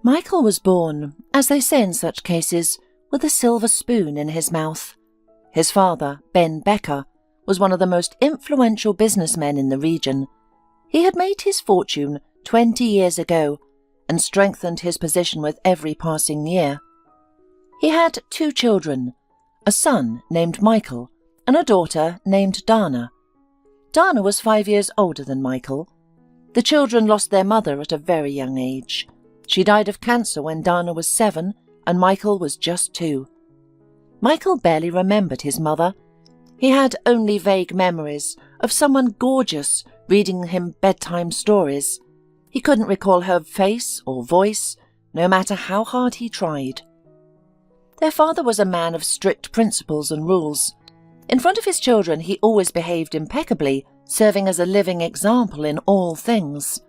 Michael was born, as they say in such cases, with a silver spoon in his mouth. His father, Ben Becker, was one of the most influential businessmen in the region. He had made his fortune 20 years ago and strengthened his position with every passing year. He had 2 children, a son named Michael and a daughter named Dana. Dana was 5 years older than Michael. The children lost their mother at a very young age. She died of cancer when Dana was 7 and Michael was just 2. Michael barely remembered his mother. He had only vague memories of someone gorgeous reading him bedtime stories. He couldn't recall her face or voice, no matter how hard he tried. Their father was a man of strict principles and rules. In front of his children, he always behaved impeccably, serving as a living example in all things.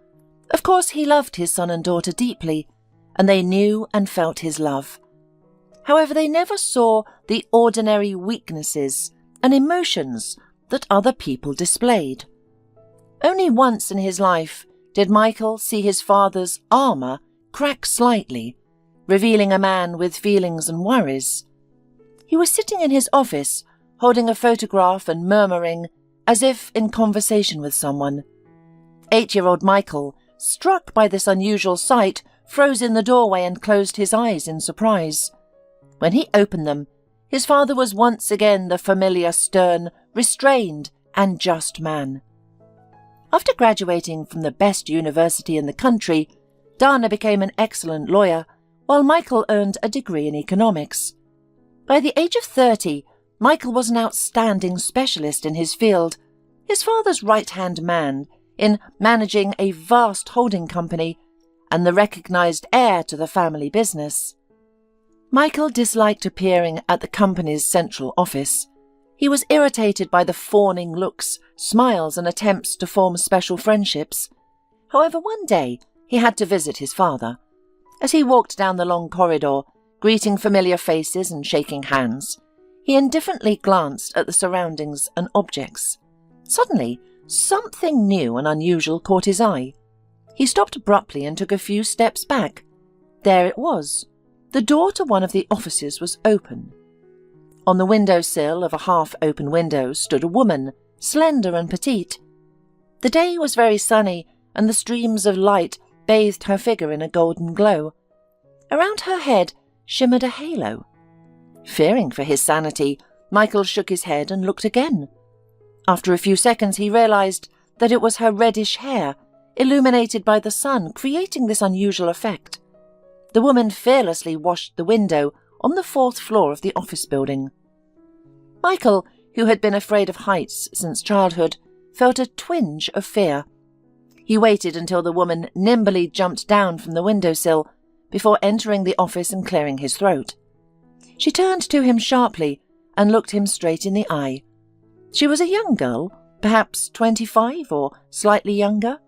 Of course, he loved his son and daughter deeply, and they knew and felt his love. However, they never saw the ordinary weaknesses and emotions that other people displayed. Only once in his life did Michael see his father's armour crack slightly, revealing a man with feelings and worries. He was sitting in his office, holding a photograph and murmuring, as if in conversation with someone. 8-year-old Michael, struck by this unusual sight, froze in the doorway and closed his eyes in surprise. When he opened them, his father was once again the familiar, stern, restrained, and just man. After graduating from the best university in the country, Dana became an excellent lawyer, while Michael earned a degree in economics. By the age of 30, Michael was an outstanding specialist in his field, his father's right-hand man in managing a vast holding company and the recognized heir to the family business. Michael disliked appearing at the company's central office. He was irritated by the fawning looks, smiles, and attempts to form special friendships. However, one day he had to visit his father. As he walked down the long corridor, greeting familiar faces and shaking hands, he indifferently glanced at the surroundings and objects. Suddenly, something new and unusual caught his eye. He stopped abruptly and took a few steps back. There it was. The door to one of the offices was open. On the windowsill of a half-open window stood a woman, slender and petite. The day was very sunny, and the streams of light bathed her figure in a golden glow. Around her head shimmered a halo. Fearing for his sanity, Michael shook his head and looked again. After a few seconds, he realized that it was her reddish hair, illuminated by the sun, creating this unusual effect. The woman fearlessly washed the window on the 4th floor of the office building. Michael, who had been afraid of heights since childhood, felt a twinge of fear. He waited until the woman nimbly jumped down from the windowsill before entering the office and clearing his throat. She turned to him sharply and looked him straight in the eye. She was a young girl, perhaps 25 or slightly younger.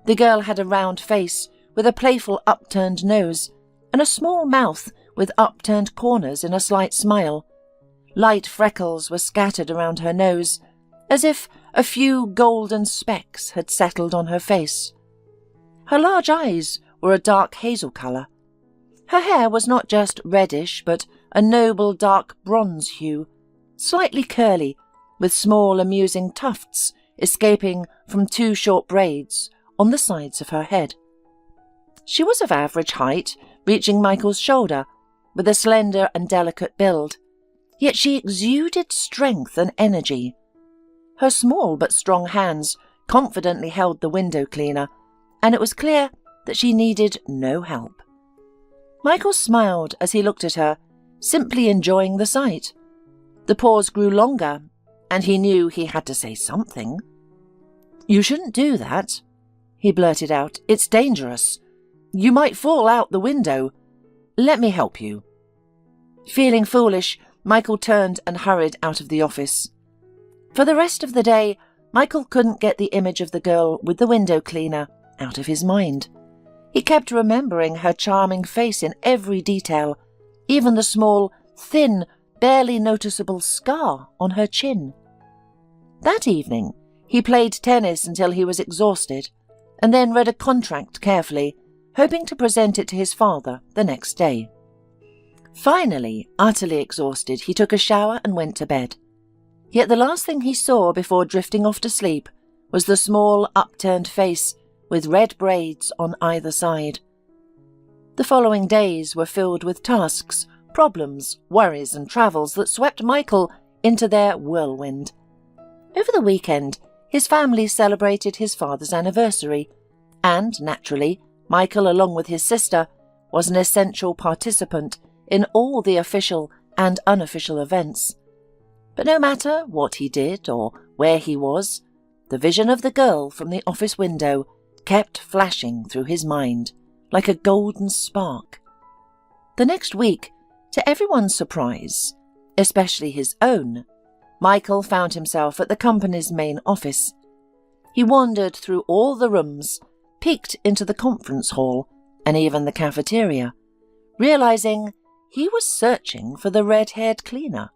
The girl had a round face with a playful upturned nose and a small mouth with upturned corners in a slight smile. Light freckles were scattered around her nose, as if a few golden specks had settled on her face. Her large eyes were a dark hazel colour. Her hair was not just reddish, but a noble dark bronze hue, slightly curly, with small amusing tufts escaping from 2 short braids on the sides of her head. She was of average height, reaching Michael's shoulder, with a slender and delicate build, yet she exuded strength and energy. Her small but strong hands confidently held the window cleaner, and it was clear that she needed no help. Michael smiled as he looked at her, simply enjoying the sight. The pause grew longer, and he knew he had to say something. "You shouldn't do that," he blurted out. "It's dangerous. You might fall out the window. Let me help you." Feeling foolish, Michael turned and hurried out of the office. For the rest of the day, Michael couldn't get the image of the girl with the window cleaner out of his mind. He kept remembering her charming face in every detail, even the small, thin, barely noticeable scar on her chin. That evening, he played tennis until he was exhausted, and then read a contract carefully, hoping to present it to his father the next day. Finally, utterly exhausted, he took a shower and went to bed. Yet the last thing he saw before drifting off to sleep was the small, upturned face with red braids on either side. The following days were filled with tasks, problems, worries and travels that swept Michael into their whirlwind. Over the weekend, his family celebrated his father's anniversary, and, naturally, Michael, along with his sister, was an essential participant in all the official and unofficial events. But no matter what he did or where he was, the vision of the girl from the office window kept flashing through his mind like a golden spark. The next week, to everyone's surprise, especially his own, Michael found himself at the company's main office. He wandered through all the rooms, peeked into the conference hall, and even the cafeteria, realizing he was searching for the red-haired cleaner.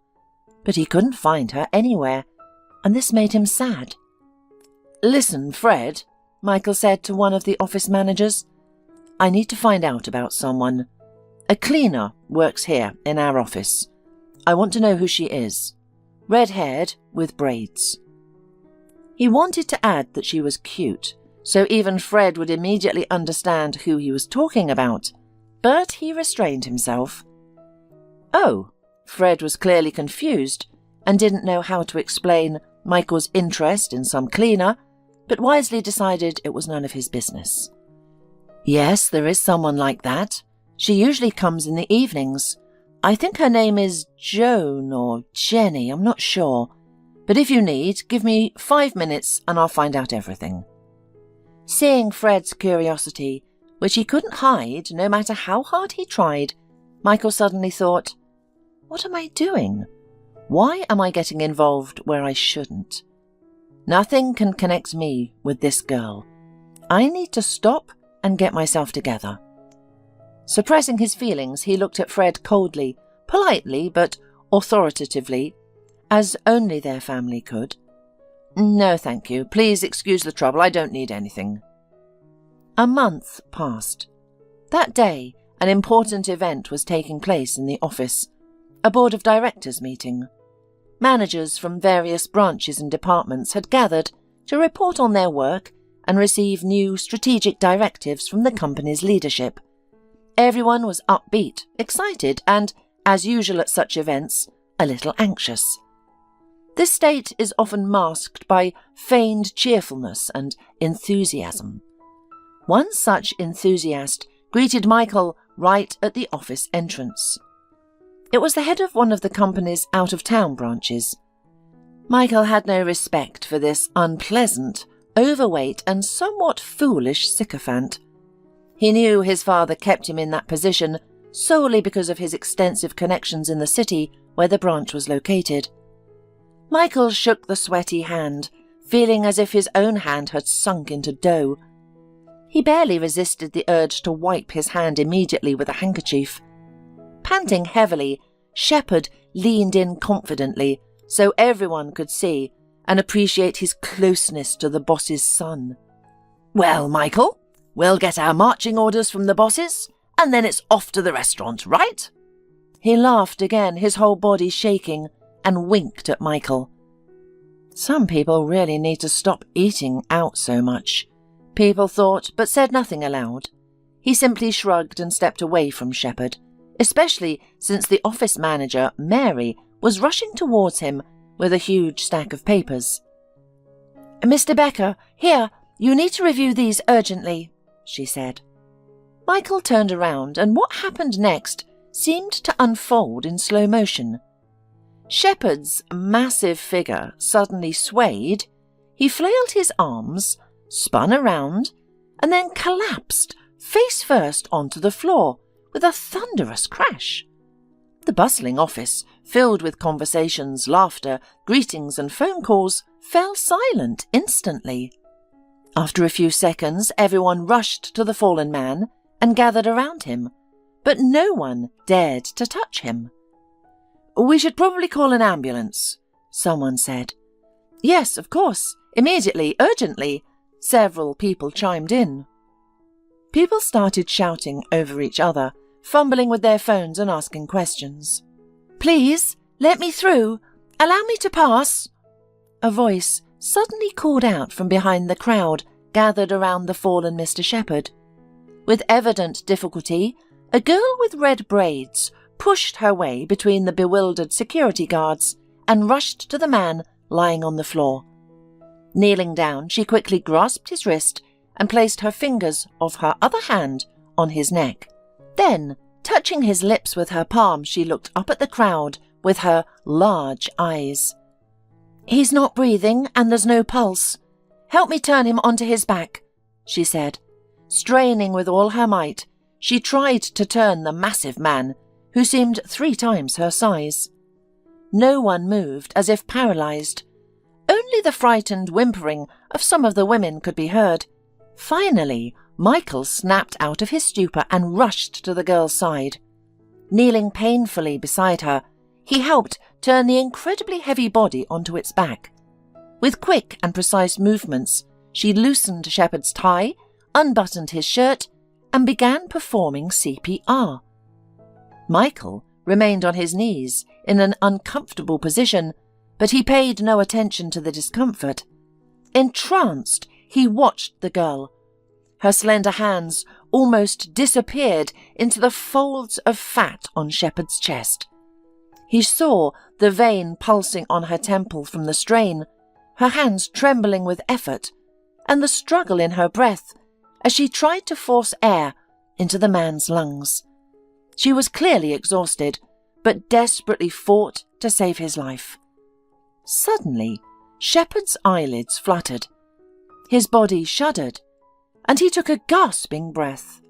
But he couldn't find her anywhere, and this made him sad. "Listen, Fred," Michael said to one of the office managers, "I need to find out about someone. A cleaner works here in our office. I want to know who she is. Red-haired with braids." He wanted to add that she was cute, so even Fred would immediately understand who he was talking about, but he restrained himself. Oh, Fred was clearly confused and didn't know how to explain Michael's interest in some cleaner, but wisely decided it was none of his business. "Yes, there is someone like that. She usually comes in the evenings. I think her name is Joan or Jenny, I'm not sure. But if you need, give me 5 minutes and I'll find out everything." Seeing Fred's curiosity, which he couldn't hide no matter how hard he tried, Michael suddenly thought, "What am I doing? Why am I getting involved where I shouldn't? Nothing can connect me with this girl. I need to stop and get myself together." Suppressing his feelings, he looked at Fred coldly, politely but authoritatively, as only their family could. "No, thank you. Please excuse the trouble. I don't need anything." A month passed. That day, an important event was taking place in the office, a board of directors meeting. Managers from various branches and departments had gathered to report on their work and receive new strategic directives from the company's leadership. Everyone was upbeat, excited, and, as usual at such events, a little anxious. This state is often masked by feigned cheerfulness and enthusiasm. One such enthusiast greeted Michael right at the office entrance. It was the head of one of the company's out-of-town branches. Michael had no respect for this unpleasant, overweight, and somewhat foolish sycophant. He knew his father kept him in that position solely because of his extensive connections in the city where the branch was located. Michael shook the sweaty hand, feeling as if his own hand had sunk into dough. He barely resisted the urge to wipe his hand immediately with a handkerchief. Panting heavily, Shepherd leaned in confidently so everyone could see and appreciate his closeness to the boss's son. "Well, Michael, we'll get our marching orders from the bosses, and then it's off to the restaurant, right?" He laughed again, his whole body shaking, and winked at Michael. Some people really need to stop eating out so much, people thought, but said nothing aloud. He simply shrugged and stepped away from Shepherd, especially since the office manager, Mary, was rushing towards him with a huge stack of papers. "Mr. Becker, here, you need to review these urgently," she said. Michael turned around, and what happened next seemed to unfold in slow motion. Shepherd's massive figure suddenly swayed, he flailed his arms, spun around, and then collapsed face first onto the floor with a thunderous crash. The bustling office, filled with conversations, laughter, greetings and phone calls, fell silent instantly. After a few seconds, everyone rushed to the fallen man and gathered around him, but no one dared to touch him. "We should probably call an ambulance," someone said. "Yes, of course, immediately, urgently," several people chimed in. People started shouting over each other, fumbling with their phones and asking questions. "Please, let me through. Allow me to pass." A voice suddenly called out from behind the crowd gathered around the fallen Mr. Shepherd. With evident difficulty, a girl with red braids pushed her way between the bewildered security guards and rushed to the man lying on the floor. Kneeling down, she quickly grasped his wrist and placed her fingers of her other hand on his neck. Then, touching his lips with her palm, she looked up at the crowd with her large eyes. "He's not breathing and there's no pulse. Help me turn him onto his back," she said. Straining with all her might, she tried to turn the massive man, who seemed 3 times her size. No one moved, as if paralyzed. Only the frightened whimpering of some of the women could be heard. Finally, Michael snapped out of his stupor and rushed to the girl's side. Kneeling painfully beside her, he helped turn the incredibly heavy body onto its back. With quick and precise movements, she loosened Shepherd's tie, unbuttoned his shirt, and began performing CPR. Michael remained on his knees in an uncomfortable position, but he paid no attention to the discomfort. Entranced, he watched the girl. Her slender hands almost disappeared into the folds of fat on Shepherd's chest. He saw the vein pulsing on her temple from the strain, her hands trembling with effort, and the struggle in her breath as she tried to force air into the man's lungs. She was clearly exhausted, but desperately fought to save his life. Suddenly, Shepherd's eyelids fluttered. His body shuddered, and he took a gasping breath.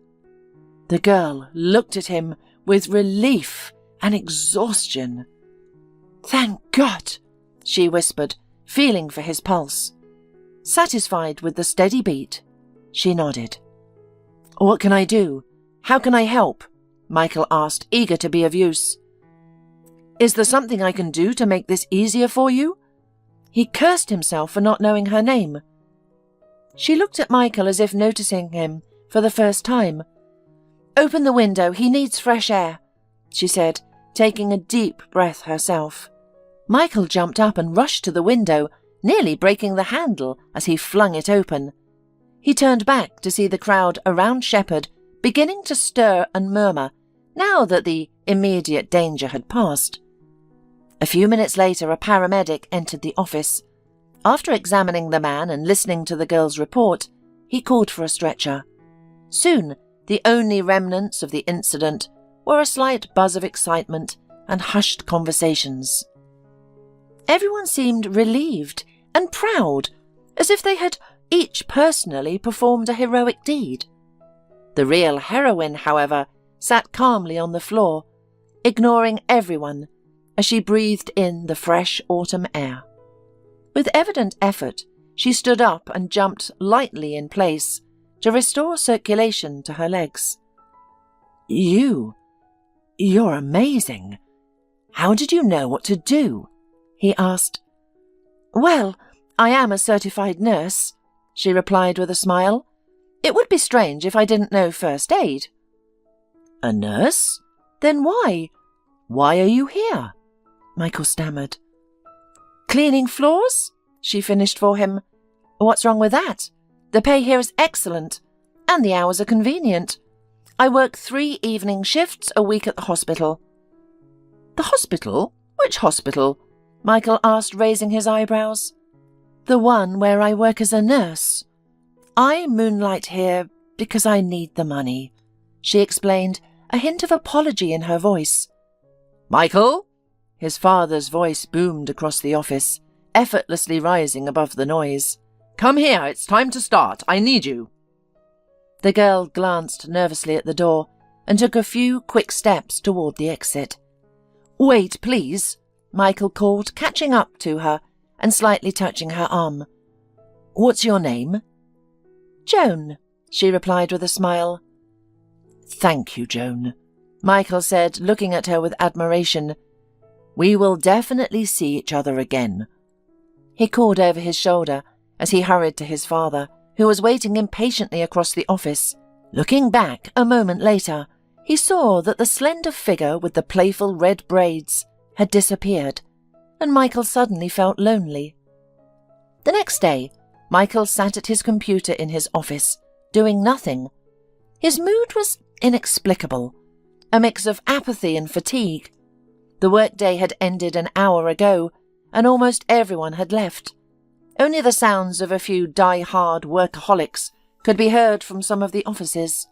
The girl looked at him with relief and exhaustion. "Thank God," she whispered, feeling for his pulse. Satisfied with the steady beat, she nodded. "What can I do? How can I help?" Michael asked, eager to be of use. "Is there something I can do to make this easier for you?" He cursed himself for not knowing her name. She looked at Michael as if noticing him for the first time. "Open the window, he needs fresh air," she said, taking a deep breath herself. Michael jumped up and rushed to the window, nearly breaking the handle as he flung it open. He turned back to see the crowd around Shepherd beginning to stir and murmur, now that the immediate danger had passed. A few minutes later, a paramedic entered the office. After examining the man and listening to the girl's report, he called for a stretcher. Soon, the only remnants of the incident were a slight buzz of excitement and hushed conversations. Everyone seemed relieved and proud, as if they had each personally performed a heroic deed. The real heroine, however, sat calmly on the floor, ignoring everyone as she breathed in the fresh autumn air. With evident effort, she stood up and jumped lightly in place to restore circulation to her legs. You're amazing. How did you know what to do?" he asked. "Well, I am a certified nurse," she replied with a smile. "It would be strange if I didn't know first aid." "A nurse? Then why? Why are you here?" Michael stammered. "Cleaning floors?" she finished for him. "What's wrong with that? The pay here is excellent, and the hours are convenient. I work 3 evening shifts a week at the hospital." "The hospital? Which hospital?" Michael asked, raising his eyebrows. "The one where I work as a nurse. I moonlight here because I need the money," she explained, a hint of apology in her voice. "Michael?" His father's voice boomed across the office, effortlessly rising above the noise. "Come here, it's time to start. I need you." The girl glanced nervously at the door and took a few quick steps toward the exit. "Wait, please," Michael called, catching up to her and slightly touching her arm. "What's your name?" "Joan," she replied with a smile. "Thank you, Joan," Michael said, looking at her with admiration. "We will definitely see each other again." He called over his shoulder as he hurried to his father, who was waiting impatiently across the office, Looking back a moment later, he saw that the slender figure with the playful red braids had disappeared, and Michael suddenly felt lonely. The next day, Michael sat at his computer in his office, doing nothing. His mood was inexplicable, a mix of apathy and fatigue. The workday had ended an hour ago, and almost everyone had left. Only the sounds of a few die-hard workaholics could be heard from some of the offices.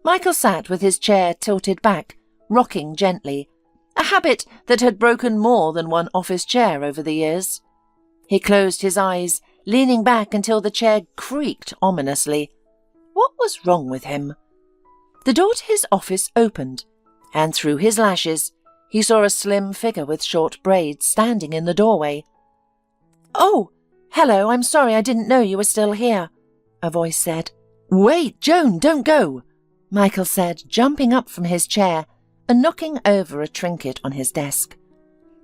Michael sat with his chair tilted back, rocking gently, a habit that had broken more than one office chair over the years. He closed his eyes, leaning back until the chair creaked ominously. What was wrong with him? The door to his office opened, and through his lashes, he saw a slim figure with short braids standing in the doorway. "Oh, hello, I'm sorry, I didn't know you were still here," a voice said. "Wait, Joan, don't go," Michael said, jumping up from his chair and knocking over a trinket on his desk.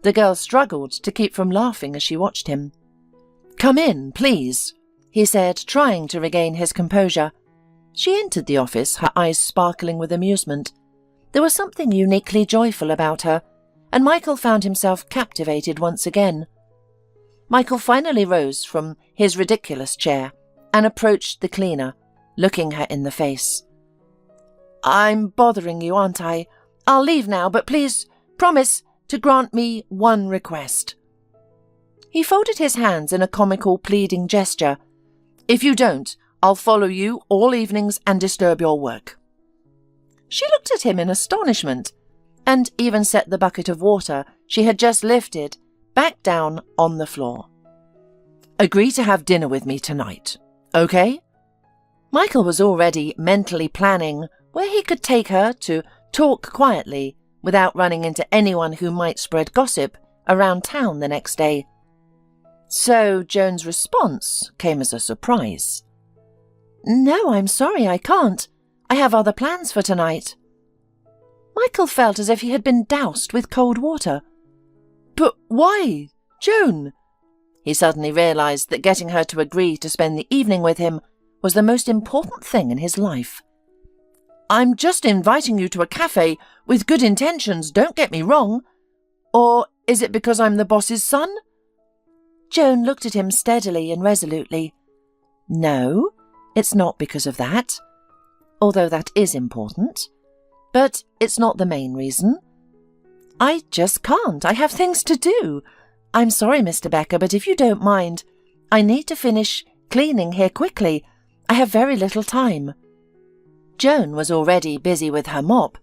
The girl struggled to keep from laughing as she watched him. "Come in, please," he said, trying to regain his composure. She entered the office, her eyes sparkling with amusement. There was something uniquely joyful about her, and Michael found himself captivated once again. Michael finally rose from his ridiculous chair and approached the cleaner, looking her in the face. "I'm bothering you, aren't I? I'll leave now, but please promise to grant me one request." He folded his hands in a comical, pleading gesture. "If you don't, I'll follow you all evenings and disturb your work." She looked at him in astonishment, and even set the bucket of water she had just lifted back down on the floor. "Agree to have dinner with me tonight, okay?" Michael was already mentally planning where he could take her to talk quietly without running into anyone who might spread gossip around town the next day. So Joan's response came as a surprise. "No, I'm sorry, I can't. I have other plans for tonight." Michael felt as if he had been doused with cold water. "But why, Joan?" He suddenly realized that getting her to agree to spend the evening with him was the most important thing in his life. "I'm just inviting you to a cafe with good intentions, don't get me wrong. Or is it because I'm the boss's son?" Joan looked at him steadily and resolutely. "No, it's not because of that. Although that is important. But it's not the main reason. I just can't. I have things to do. I'm sorry, Mr. Becker, but if you don't mind, I need to finish cleaning here quickly. I have very little time." Joan was already busy with her mop,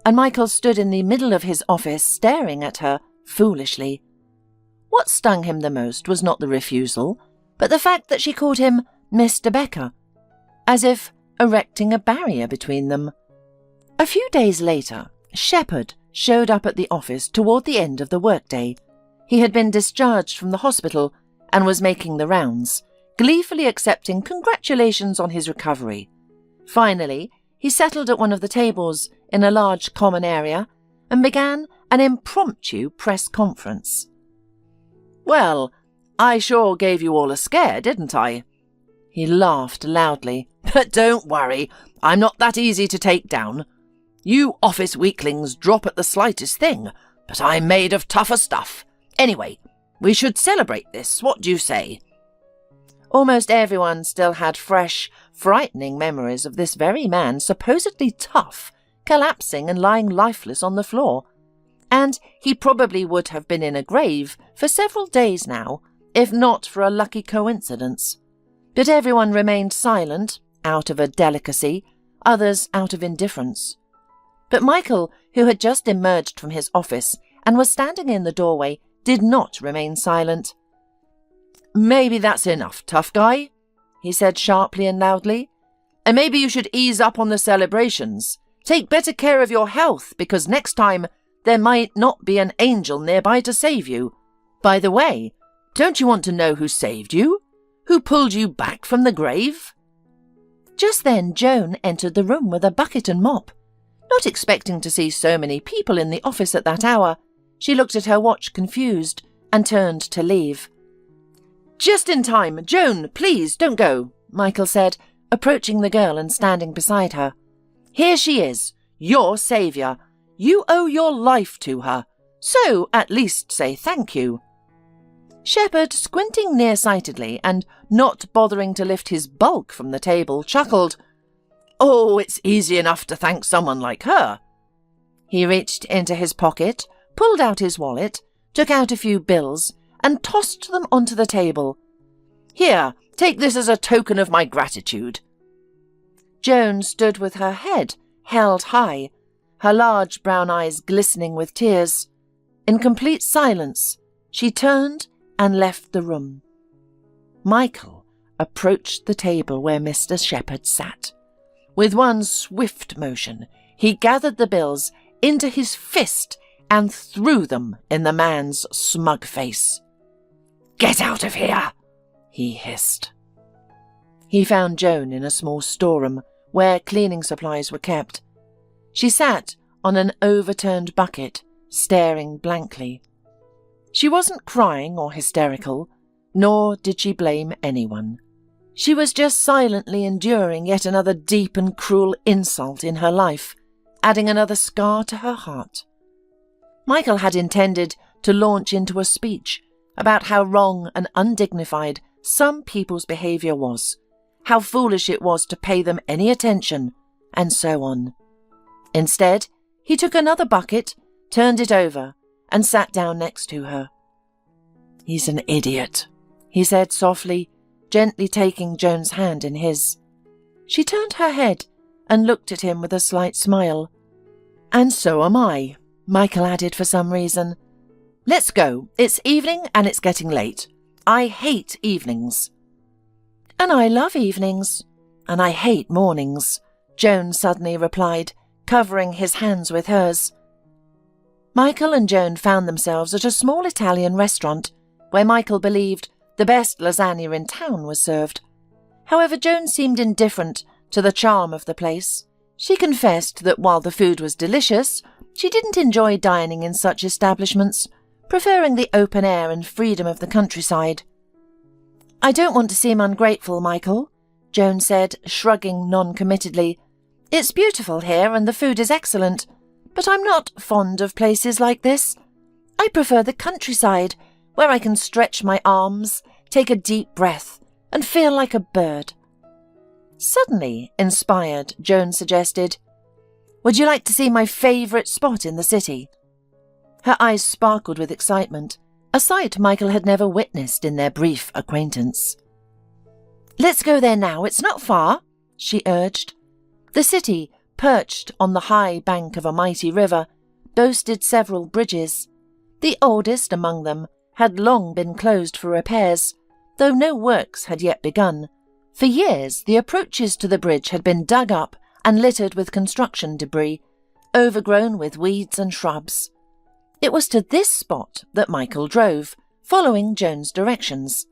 and Michael stood in the middle of his office staring at her foolishly. What stung him the most was not the refusal, but the fact that she called him Mr. Becker, as if erecting a barrier between them. A few days later, Shepherd showed up at the office toward the end of the workday. He had been discharged from the hospital and was making the rounds, gleefully accepting congratulations on his recovery. Finally, he settled at one of the tables in a large common area and began an impromptu press conference. "Well, I sure gave you all a scare, didn't I?" He laughed loudly. "But don't worry, I'm not that easy to take down. You office weaklings drop at the slightest thing, but I'm made of tougher stuff. Anyway, we should celebrate this, what do you say?" Almost everyone still had fresh, frightening memories of this very man, supposedly tough, collapsing and lying lifeless on the floor. And he probably would have been in a grave for several days now, if not for a lucky coincidence. But everyone remained silent, out of a delicacy, others out of indifference. But Michael, who had just emerged from his office and was standing in the doorway, did not remain silent. "Maybe that's enough, tough guy," he said sharply and loudly. "And maybe you should ease up on the celebrations. Take better care of your health, because next time there might not be an angel nearby to save you. By the way, don't you want to know who saved you? Who pulled you back from the grave?" Just then Joan entered the room with a bucket and mop. Not expecting to see so many people in the office at that hour, she looked at her watch confused and turned to leave. "Just in time. Joan, please, don't go," Michael said, approaching the girl and standing beside her. "Here she is, your saviour. You owe your life to her, so at least say thank you." Shepherd, squinting nearsightedly and not bothering to lift his bulk from the table, chuckled. "Oh, it's easy enough to thank someone like her." He reached into his pocket, pulled out his wallet, took out a few bills, and tossed them onto the table. "Here, take this as a token of my gratitude." Joan stood with her head held high, her large brown eyes glistening with tears. In complete silence, she turned and left the room. Michael approached the table where Mr. Shepherd sat. With one swift motion, he gathered the bills into his fist and threw them in the man's smug face. "Get out of here!" he hissed. He found Joan in a small storeroom where cleaning supplies were kept. She sat on an overturned bucket, staring blankly. She wasn't crying or hysterical, nor did she blame anyone. She was just silently enduring yet another deep and cruel insult in her life, adding another scar to her heart. Michael had intended to launch into a speech about how wrong and undignified some people's behaviour was, how foolish it was to pay them any attention, and so on. Instead, he took another bucket, turned it over, and sat down next to her. "He's an idiot," he said softly, gently taking Joan's hand in his. She turned her head and looked at him with a slight smile. "And so am I," Michael added for some reason. "Let's go. It's evening and it's getting late. I hate evenings." "And I love evenings. And I hate mornings," Joan suddenly replied, covering his hands with hers. Michael and Joan found themselves at a small Italian restaurant where Michael believed the best lasagna in town was served. However, Joan seemed indifferent to the charm of the place. She confessed that while the food was delicious, she didn't enjoy dining in such establishments, preferring the open air and freedom of the countryside. "I don't want to seem ungrateful, Michael," Joan said, shrugging non-committedly. "It's beautiful here and the food is excellent, but I'm not fond of places like this. I prefer the countryside, where I can stretch my arms, take a deep breath, and feel like a bird." Suddenly inspired, Joan suggested, "Would you like to see my favourite spot in the city?" Her eyes sparkled with excitement, a sight Michael had never witnessed in their brief acquaintance. "Let's go there now, it's not far," she urged. The city, perched on the high bank of a mighty river, boasted several bridges. The oldest among them had long been closed for repairs, though no works had yet begun. For years, the approaches to the bridge had been dug up and littered with construction debris, overgrown with weeds and shrubs. It was to this spot that Michael drove, following Joan's directions.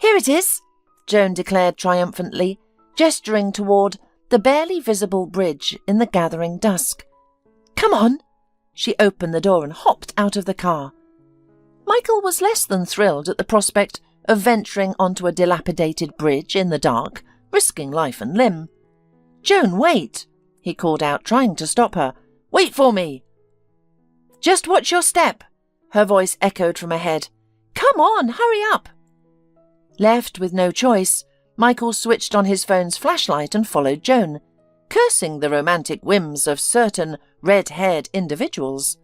"Here it is," Joan declared triumphantly, gesturing toward the barely visible bridge in the gathering dusk. "Come on!" She opened the door and hopped out of the car. Michael was less than thrilled at the prospect of venturing onto a dilapidated bridge in the dark, risking life and limb. "Joan, wait!" he called out, trying to stop her. "Wait for me!" "Just watch your step!" her voice echoed from ahead. "Come on, hurry up!" Left with no choice, Michael switched on his phone's flashlight and followed Joan, cursing the romantic whims of certain red-haired individuals.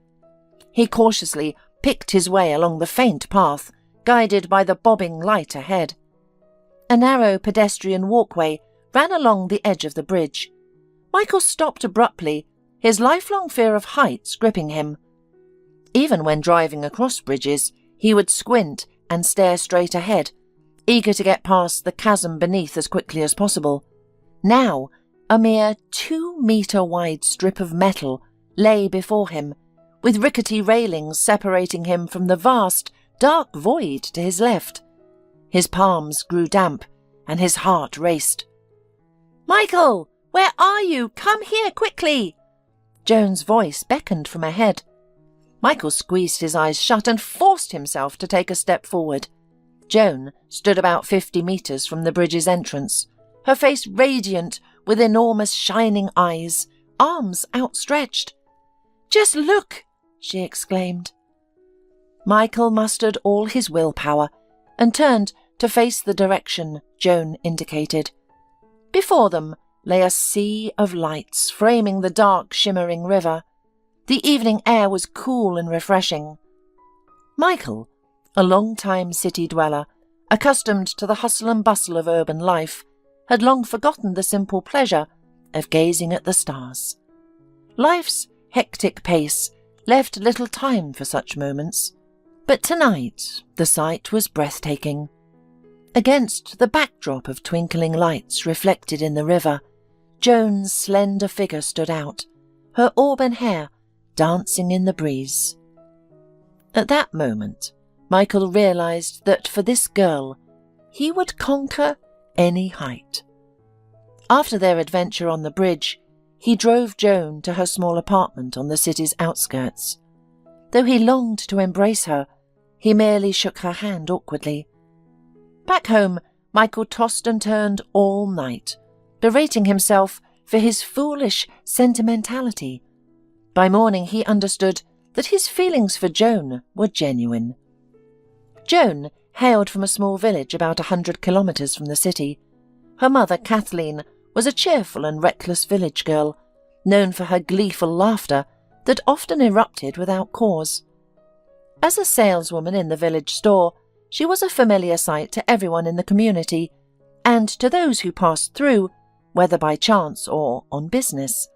He cautiously picked his way along the faint path, guided by the bobbing light ahead. A narrow pedestrian walkway ran along the edge of the bridge. Michael stopped abruptly, his lifelong fear of heights gripping him. Even when driving across bridges, he would squint and stare straight ahead, eager to get past the chasm beneath as quickly as possible. Now, a mere 2-metre-wide strip of metal lay before him, with rickety railings separating him from the vast, dark void to his left. His palms grew damp, and his heart raced. "Michael, where are you? Come here quickly!" Joan's voice beckoned from ahead. Michael squeezed his eyes shut and forced himself to take a step forward. Joan stood about 50 metres from the bridge's entrance, her face radiant with enormous shining eyes, arms outstretched. "Just look!" she exclaimed. Michael mustered all his willpower and turned to face the direction Joan indicated. Before them lay a sea of lights framing the dark, shimmering river. The evening air was cool and refreshing. Michael, a long-time city dweller, accustomed to the hustle and bustle of urban life, had long forgotten the simple pleasure of gazing at the stars. Life's hectic pace left little time for such moments, but tonight the sight was breathtaking. Against the backdrop of twinkling lights reflected in the river, Joan's slender figure stood out, her auburn hair dancing in the breeze. At that moment, Michael realized that for this girl, he would conquer any height. After their adventure on the bridge, he drove Joan to her small apartment on the city's outskirts. Though he longed to embrace her, he merely shook her hand awkwardly. Back home, Michael tossed and turned all night, berating himself for his foolish sentimentality. By morning he understood that his feelings for Joan were genuine. Joan hailed from a small village about 100 kilometres from the city. Her mother, Kathleen, was a cheerful and reckless village girl, known for her gleeful laughter that often erupted without cause. As a saleswoman in the village store, she was a familiar sight to everyone in the community, and to those who passed through, whether by chance or on business.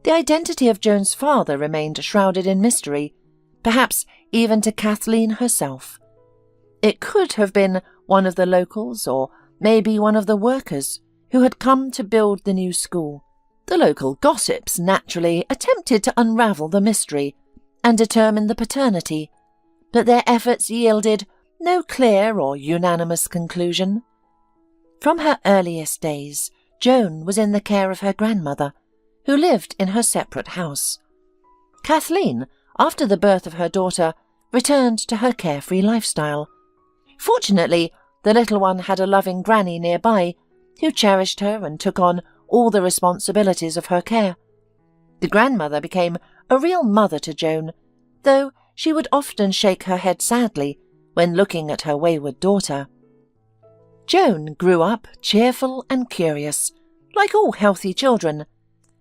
The identity of Joan's father remained shrouded in mystery, perhaps even to Kathleen herself. It could have been one of the locals, or maybe one of the workers who had come to build the new school. The local gossips naturally attempted to unravel the mystery and determine the paternity, but their efforts yielded no clear or unanimous conclusion. From her earliest days, Joan was in the care of her grandmother, who lived in her separate house. Kathleen, after the birth of her daughter, returned to her carefree lifestyle. Fortunately, the little one had a loving granny nearby, who cherished her and took on all the responsibilities of her care. The grandmother became a real mother to Joan, though she would often shake her head sadly when looking at her wayward daughter. Joan grew up cheerful and curious, like all healthy children.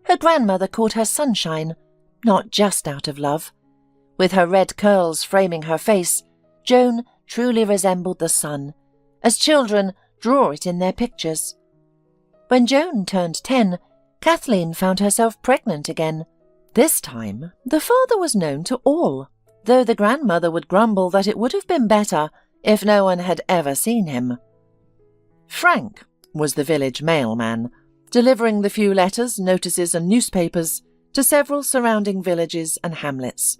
Her grandmother called her Sunshine, not just out of love. With her red curls framing her face, Joan truly resembled the sun, as children draw it in their pictures. When Joan turned 10, Kathleen found herself pregnant again. This time, the father was known to all, though the grandmother would grumble that it would have been better if no one had ever seen him. Frank was the village mailman, delivering the few letters, notices and newspapers to several surrounding villages and hamlets.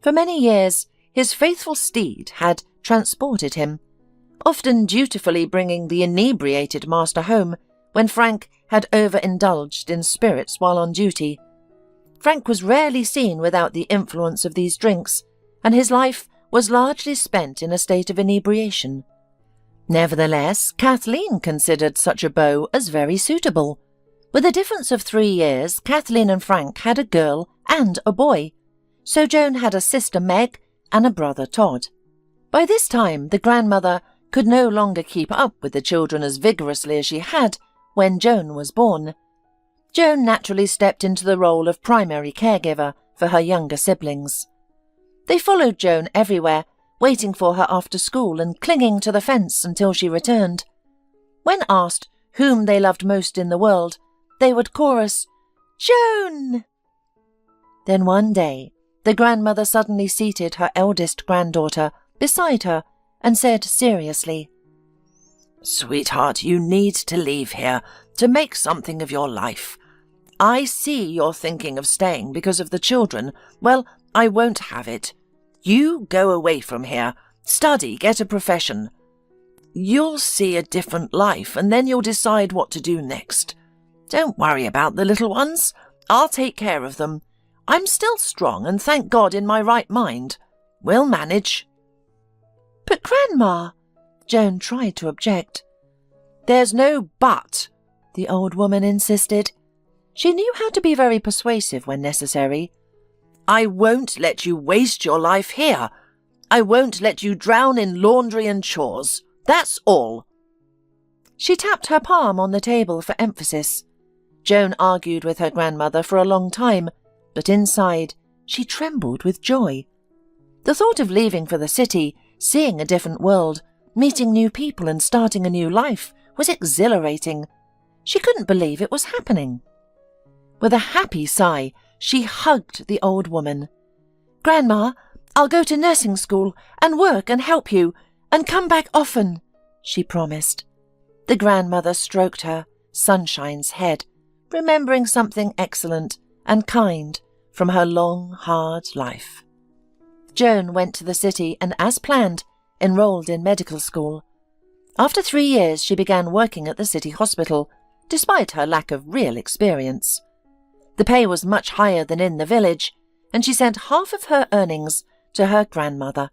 For many years, his faithful steed had transported him, often dutifully bringing the inebriated master home when Frank had overindulged in spirits while on duty. Frank was rarely seen without the influence of these drinks, and his life was largely spent in a state of inebriation. Nevertheless, Kathleen considered such a beau as very suitable. With a difference of 3 years, Kathleen and Frank had a girl and a boy, so Joan had a sister Meg and a brother Todd. By this time, the grandmother could no longer keep up with the children as vigorously as she had when Joan was born. Joan naturally stepped into the role of primary caregiver for her younger siblings. They followed Joan everywhere, waiting for her after school and clinging to the fence until she returned. When asked whom they loved most in the world, they would chorus, "Joan!" Then one day, the grandmother suddenly seated her eldest granddaughter beside her and said seriously, "Sweetheart, you need to leave here to make something of your life. I see you're thinking of staying because of the children. Well, I won't have it. You go away from here, study, get a profession. You'll see a different life, and then you'll decide what to do next. Don't worry about the little ones. I'll take care of them. I'm still strong and thank God in my right mind. We'll manage." "But Grandma," Joan tried to object. "There's no but," the old woman insisted. She knew how to be very persuasive when necessary. "I won't let you waste your life here. I won't let you drown in laundry and chores. That's all." She tapped her palm on the table for emphasis. Joan argued with her grandmother for a long time, but inside she trembled with joy. The thought of leaving for the city, seeing a different world, meeting new people and starting a new life was exhilarating. She couldn't believe it was happening. With a happy sigh, she hugged the old woman. "Grandma, I'll go to nursing school and work and help you and come back often," she promised. The grandmother stroked her, Sunshine's head, remembering something excellent and kind from her long, hard life. Joan went to the city and, as planned, enrolled in medical school. After 3 years, she began working at the city hospital, despite her lack of real experience. The pay was much higher than in the village, and she sent half of her earnings to her grandmother.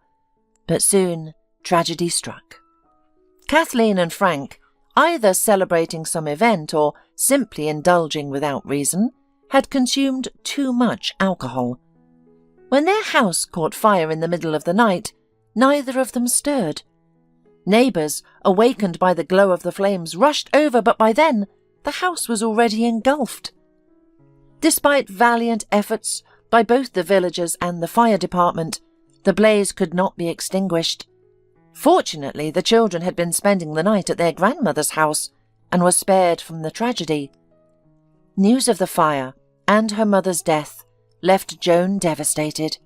But soon, tragedy struck. Kathleen and Frank, either celebrating some event or simply indulging without reason, had consumed too much alcohol. When their house caught fire in the middle of the night, neither of them stirred. Neighbours, awakened by the glow of the flames, rushed over, but by then the house was already engulfed. Despite valiant efforts by both the villagers and the fire department, the blaze could not be extinguished. Fortunately, the children had been spending the night at their grandmother's house and were spared from the tragedy. News of the fire and her mother's death left Joan devastated.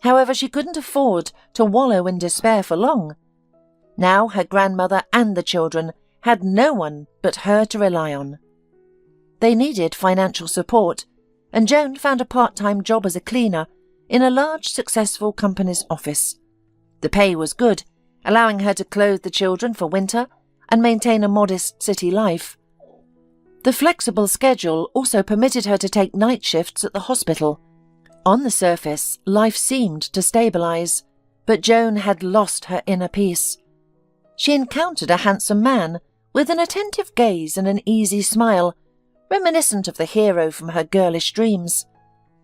However, she couldn't afford to wallow in despair for long. Now her grandmother and the children had no one but her to rely on. They needed financial support, and Joan found a part-time job as a cleaner in a large, successful company's office. The pay was good, allowing her to clothe the children for winter and maintain a modest city life. The flexible schedule also permitted her to take night shifts at the hospital. On the surface, life seemed to stabilize, but Joan had lost her inner peace. She encountered a handsome man with an attentive gaze and an easy smile, reminiscent of the hero from her girlish dreams.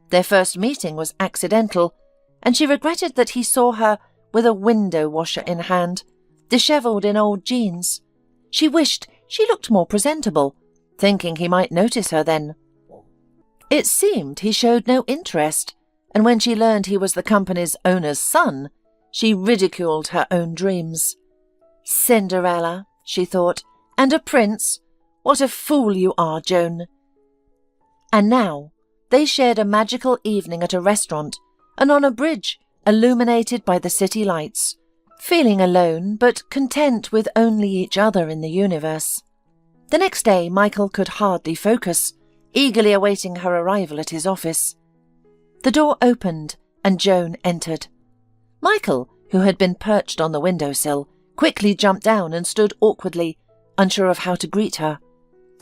Their first meeting was accidental, and she regretted that he saw her with a window washer in hand, dishevelled in old jeans. She wished she looked more presentable, thinking he might notice her then. It seemed he showed no interest, and when she learned he was the company's owner's son, she ridiculed her own dreams. "Cinderella," she thought, "and a prince? What a fool you are, Joan." And now they shared a magical evening at a restaurant and on a bridge illuminated by the city lights, feeling alone but content with only each other in the universe. The next day Michael could hardly focus, eagerly awaiting her arrival at his office. The door opened and Joan entered. Michael, who had been perched on the windowsill, quickly jumped down and stood awkwardly, unsure of how to greet her.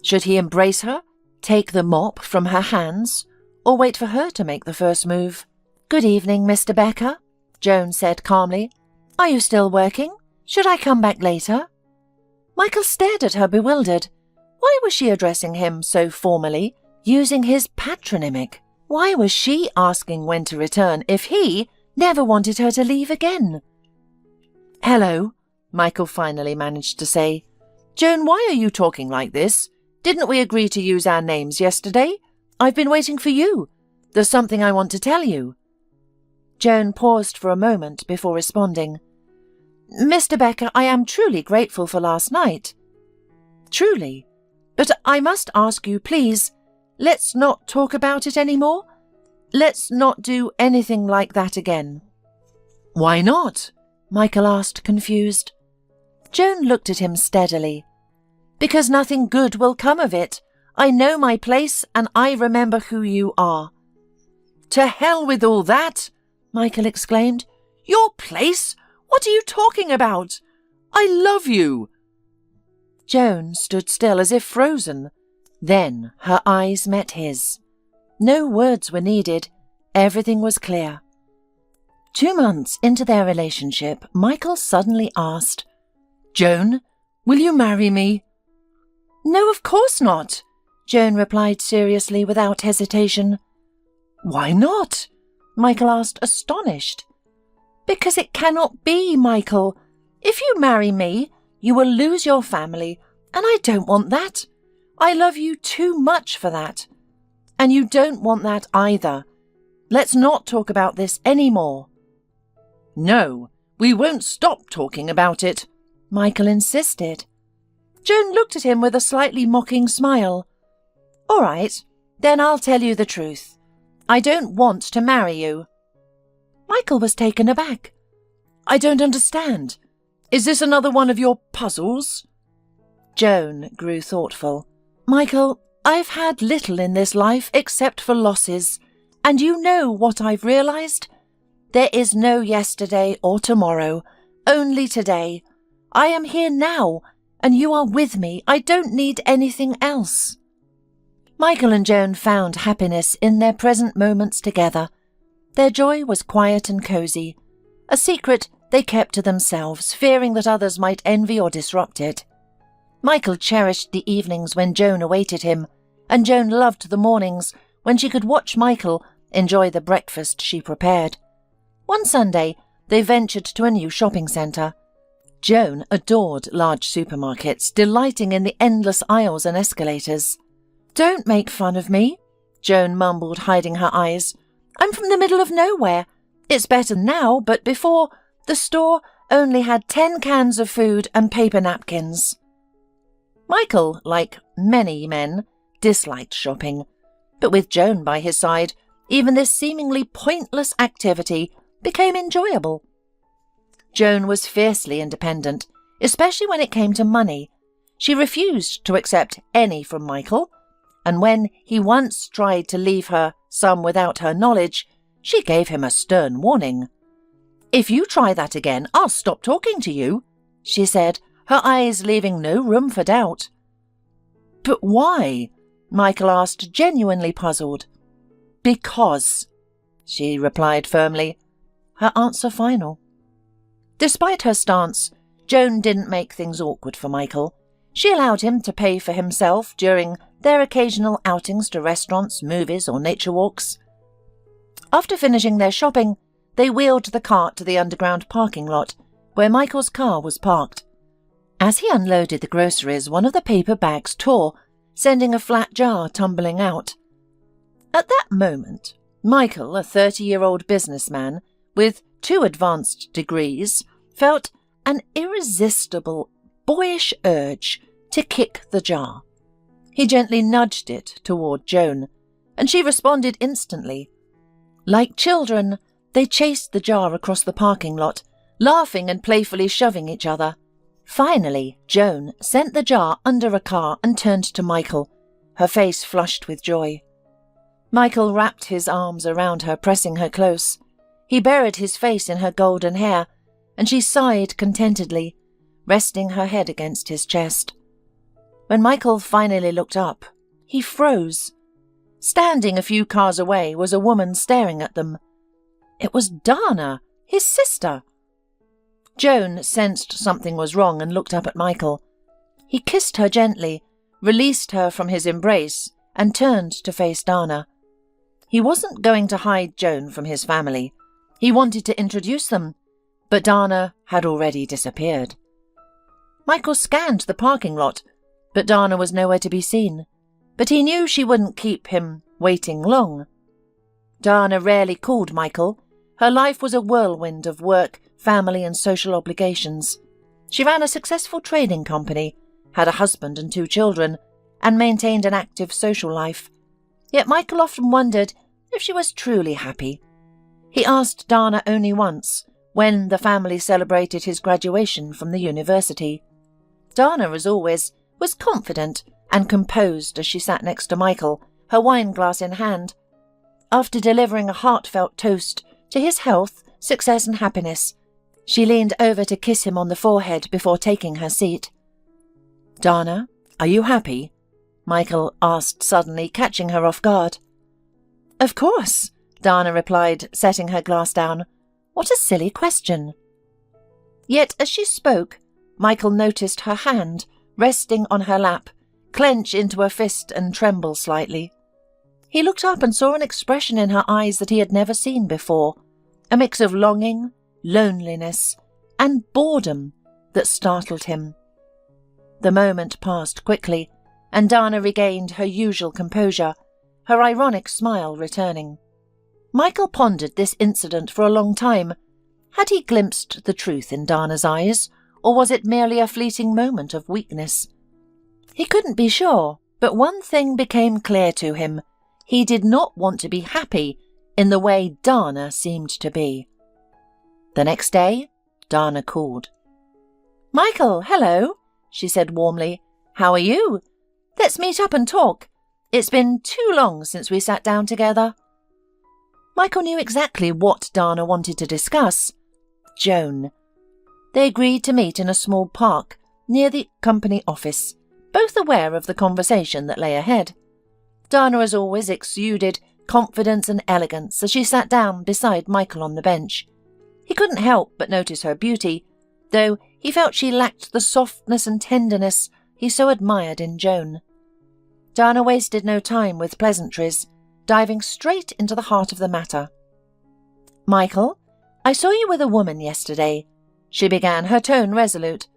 Should he embrace her, take the mop from her hands, or wait for her to make the first move? "Good evening, Mr. Becker," Joan said calmly. "Are you still working? Should I come back later?" Michael stared at her bewildered. Why was she addressing him so formally, using his patronymic? Why was she asking when to return if he never wanted her to leave again? "Hello," Michael finally managed to say. "Joan, why are you talking like this? Didn't we agree to use our names yesterday? I've been waiting for you. There's something I want to tell you." Joan paused for a moment before responding. "Mr. Becker, I am truly grateful for last night." "Truly? But I must ask you, please, let's not talk about it anymore. Let's not do anything like that again." "Why not?" Michael asked, confused. Joan looked at him steadily. "Because nothing good will come of it. I know my place and I remember who you are." "To hell with all that!" Michael exclaimed. "Your place? What are you talking about? I love you." Joan stood still as if frozen. Then her eyes met his. No words were needed. Everything was clear. 2 months into their relationship, Michael suddenly asked, "Joan, will you marry me?" No, of course not, Joan replied seriously without hesitation. Why not? Michael asked, astonished. Because it cannot be, Michael. If you marry me, you will lose your family, and I don't want that. I love you too much for that. And you don't want that either. Let's not talk about this any more. No, we won't stop talking about it, Michael insisted. Joan looked at him with a slightly mocking smile. All right, then I'll tell you the truth. I don't want to marry you. Michael was taken aback. I don't understand. Is this another one of your puzzles? Joan grew thoughtful. Michael, I've had little in this life except for losses, and you know what I've realized? There is no yesterday or tomorrow, only today. I am here now, and you are with me. I don't need anything else. Michael and Joan found happiness in their present moments together. Their joy was quiet and cosy, a secret they kept to themselves, fearing that others might envy or disrupt it. Michael cherished the evenings when Joan awaited him, and Joan loved the mornings when she could watch Michael enjoy the breakfast she prepared. One Sunday, they ventured to a new shopping centre. Joan adored large supermarkets, delighting in the endless aisles and escalators. Don't make fun of me, Joan mumbled, hiding her eyes. I'm from the middle of nowhere. It's better now, but before, the store only had 10 cans of food and paper napkins. Michael, like many men, disliked shopping, but with Joan by his side, even this seemingly pointless activity became enjoyable. Joan was fiercely independent, especially when it came to money. She refused to accept any from Michael, and when he once tried to leave her some without her knowledge, she gave him a stern warning. If you try that again, I'll stop talking to you, she said, her eyes leaving no room for doubt. But why? Michael asked, genuinely puzzled. Because, she replied firmly, her answer final. Despite her stance, Joan didn't make things awkward for Michael. She allowed him to pay for himself during their occasional outings to restaurants, movies, or nature walks. After finishing their shopping, they wheeled the cart to the underground parking lot, where Michael's car was parked. As he unloaded the groceries, one of the paper bags tore, sending a flat jar tumbling out. At that moment, Michael, a 30-year-old businessman with 2 advanced degrees, felt an irresistible, boyish urge to kick the jar. He gently nudged it toward Joan, and she responded instantly. Like children, they chased the jar across the parking lot, laughing and playfully shoving each other. Finally, Joan sent the jar under a car and turned to Michael, her face flushed with joy. Michael wrapped his arms around her, pressing her close. He buried his face in her golden hair, and she sighed contentedly, resting her head against his chest. When Michael finally looked up, he froze. Standing a few cars away was a woman staring at them. It was Dana, his sister. Joan sensed something was wrong and looked up at Michael. He kissed her gently, released her from his embrace, and turned to face Dana. He wasn't going to hide Joan from his family. He wanted to introduce them, but Dana had already disappeared. Michael scanned the parking lot, but Dana was nowhere to be seen. But he knew she wouldn't keep him waiting long. Dana rarely called Michael. Her life was a whirlwind of work, family and social obligations. She ran a successful trading company, had a husband and 2 children, and maintained an active social life. Yet Michael often wondered if she was truly happy. He asked Dana only once, when the family celebrated his graduation from the university. Dana, as always, was confident and composed as she sat next to Michael, her wine glass in hand. After delivering a heartfelt toast to his health, success and happiness, she leaned over to kiss him on the forehead before taking her seat. Dana, are you happy? Michael asked suddenly, catching her off guard. Of course, Dana replied, setting her glass down. What a silly question. Yet as she spoke, Michael noticed her hand resting on her lap, clench into a fist and tremble slightly. He looked up and saw an expression in her eyes that he had never seen before, a mix of longing, loneliness, and boredom that startled him. The moment passed quickly, and Dana regained her usual composure, her ironic smile returning. Michael pondered this incident for a long time. Had he glimpsed the truth in Dana's eyes, or was it merely a fleeting moment of weakness? He couldn't be sure, but one thing became clear to him. He did not want to be happy in the way Dana seemed to be. The next day, Dana called. "Michael, hello," she said warmly. "How are you? Let's meet up and talk. It's been too long since we sat down together." Michael knew exactly what Dana wanted to discuss. Joan. They agreed to meet in a small park near the company office, both aware of the conversation that lay ahead. Dana, as always, exuded confidence and elegance as she sat down beside Michael on the bench. He couldn't help but notice her beauty, though he felt she lacked the softness and tenderness he so admired in Joan. Dana wasted no time with pleasantries, diving straight into the heart of the matter. "Michael, I saw you with a woman yesterday," she began, her tone resolute.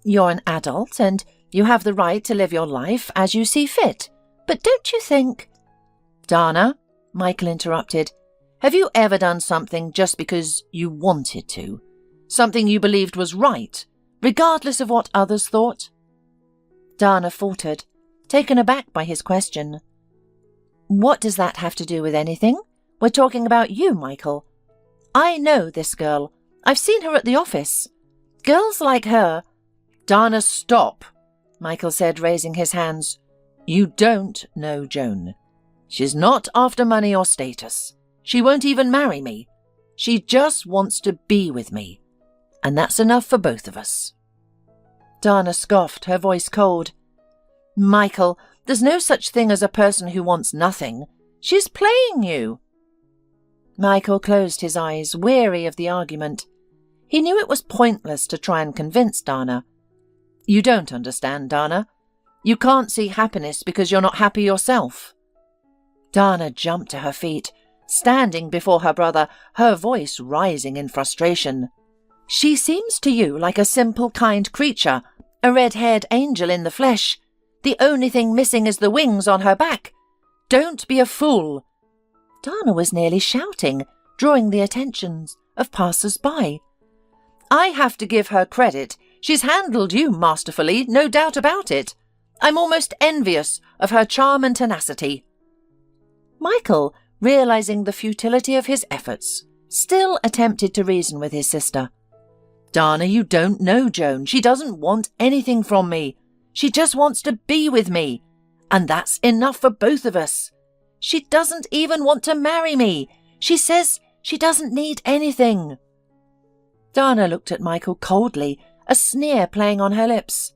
"You're an adult, and you have the right to live your life as you see fit, but don't you think—" "Dana," Michael interrupted, "have you ever done something just because you wanted to? Something you believed was right, regardless of what others thought?" Dana faltered, taken aback by his question. "What does that have to do with anything? We're talking about you, Michael. I know this girl. I've seen her at the office. Girls like her—" "Dana, stop," Michael said, raising his hands. "You don't know Joan. She's not after money or status. She won't even marry me. She just wants to be with me. And that's enough for both of us." Dana scoffed, her voice cold. "Michael, there's no such thing as a person who wants nothing. She's playing you." Michael closed his eyes, weary of the argument. He knew it was pointless to try and convince Dana. "You don't understand, Dana. You can't see happiness because you're not happy yourself." Dana jumped to her feet, standing before her brother, her voice rising in frustration. "She seems to you like a simple, kind creature, a red-haired angel in the flesh. The only thing missing is the wings on her back. Don't be a fool." Dana was nearly shouting, drawing the attentions of passers-by. "I have to give her credit. She's handled you masterfully, no doubt about it. I'm almost envious of her charm and tenacity." Michael, realizing the futility of his efforts, still attempted to reason with his sister. "Dana, you don't know Joan. She doesn't want anything from me. She just wants to be with me. And that's enough for both of us. She doesn't even want to marry me. She says she doesn't need anything." Dana looked at Michael coldly, a sneer playing on her lips.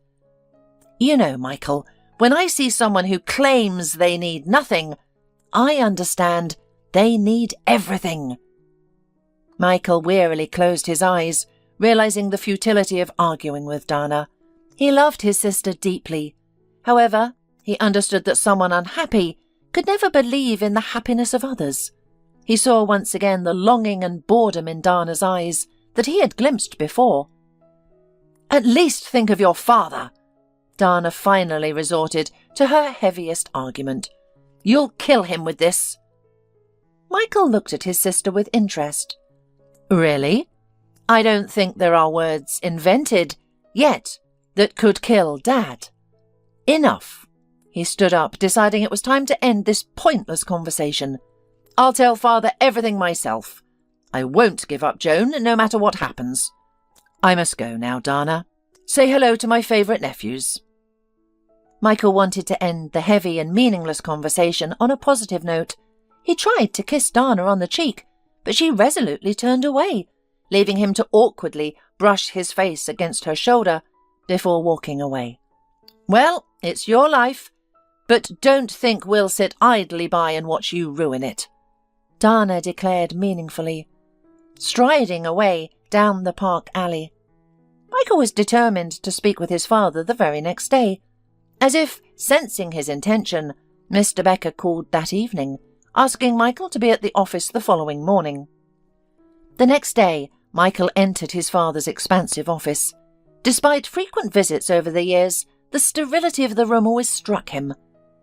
"You know, Michael, when I see someone who claims they need nothing, I understand they need everything." Michael wearily closed his eyes, realizing the futility of arguing with Dana. He loved his sister deeply. However, he understood that someone unhappy could never believe in the happiness of others. He saw once again the longing and boredom in Dana's eyes that he had glimpsed before. "At least think of your father," Dana finally resorted to her heaviest argument. "You'll kill him with this." Michael looked at his sister with interest. "Really? I don't think there are words invented yet that could kill Dad. Enough." He stood up, deciding it was time to end this pointless conversation. "I'll tell Father everything myself. I won't give up Joan, no matter what happens. I must go now, Dana. Say hello to my favourite nephews." Michael wanted to end the heavy and meaningless conversation on a positive note. He tried to kiss Dana on the cheek, but she resolutely turned away, leaving him to awkwardly brush his face against her shoulder before walking away. "Well, it's your life, but don't think we'll sit idly by and watch you ruin it," Dana declared meaningfully, striding away down the park alley. Michael was determined to speak with his father the very next day, as if sensing his intention, Mr. Becker called that evening, asking Michael to be at the office the following morning. The next day, Michael entered his father's expansive office. Despite frequent visits over the years, the sterility of the room always struck him.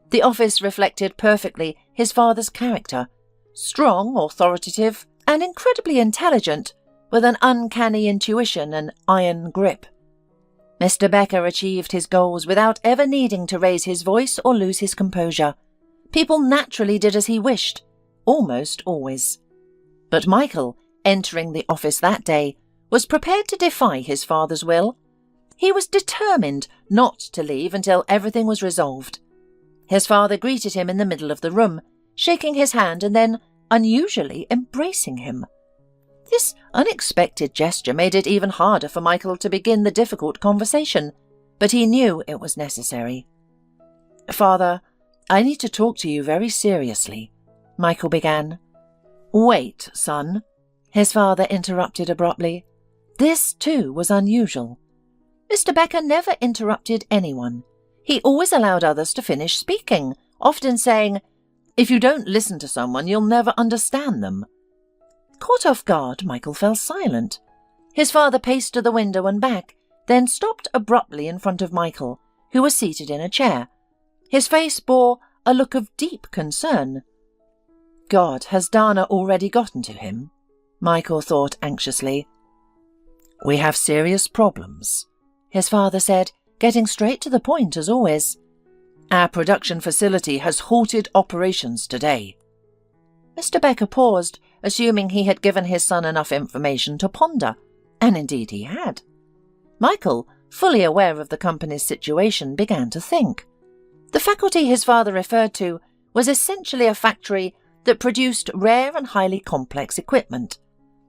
The office reflected perfectly his father's character, strong, authoritative, and incredibly intelligent, with an uncanny intuition and iron grip. Mr. Becker achieved his goals without ever needing to raise his voice or lose his composure. People naturally did as he wished, almost always. But Michael, entering the office that day, was prepared to defy his father's will. He was determined not to leave until everything was resolved. His father greeted him in the middle of the room, shaking his hand and then unusually embracing him. This unexpected gesture made it even harder for Michael to begin the difficult conversation, but he knew it was necessary. "Father, I need to talk to you very seriously," Michael began. "Wait, son," his father interrupted abruptly. This, too, was unusual. Mr. Becker never interrupted anyone. He always allowed others to finish speaking, often saying, "If you don't listen to someone, you'll never understand them." Caught off guard, Michael fell silent. His father paced to the window and back, then stopped abruptly in front of Michael, who was seated in a chair. His face bore a look of deep concern. God, has Dana already gotten to him? Michael thought anxiously. "We have serious problems," his father said, getting straight to the point as always. "Our production facility has halted operations today." Mr. Becker paused, assuming he had given his son enough information to ponder, and indeed he had. Michael, fully aware of the company's situation, began to think. The faculty his father referred to was essentially a factory that produced rare and highly complex equipment.